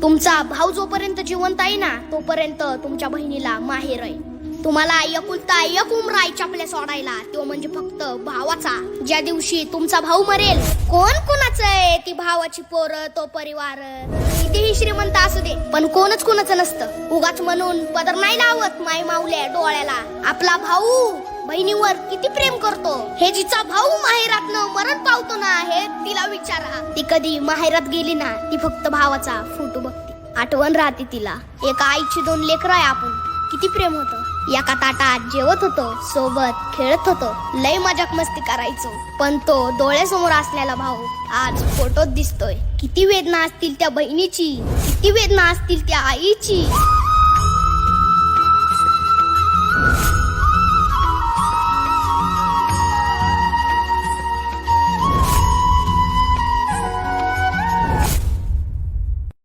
तुमचा भाऊ जोपर्यंत जिवंत आहे ना तोपर्यंत तुमच्या बहिणीला माहेर आहे. तुम्हाला एकुलता एक उमराय चपल्या सोडायला, तो म्हणजे फक्त भावाचा. ज्या दिवशी तुमचा भाऊ मरेल, कोण कोणाचं आहे ती भावाची पोरं तो परिवार कितीही श्रीमंत असू दे, पण कोणच कोणाचं नसतं. उगाच म्हणून पदर नाही लावत माय माऊल्या डोळ्याला. आपला भाऊ बहिणीवर किती प्रेम करतो हे जिचा भाऊ माहेरातनं मरण पावतो ना हे तिला विचारा. ती कधी माहेरात गेली ना ती फक्त भावाचा फोटो बघते, आठवण राहते तिला. एका आईची 2 लेकरं आहे आपण, किती प्रेम होतं. एका ताटात जेवत होतो, सोबत खेळत होतो, लय मजाक मस्ती करायचो. पण तो डोळ्यासमोर असलेला भाऊ आज फोटोत दिसतोय. किती वेदना असतील त्या बहिणीची, किती वेदना असतील त्या आईची.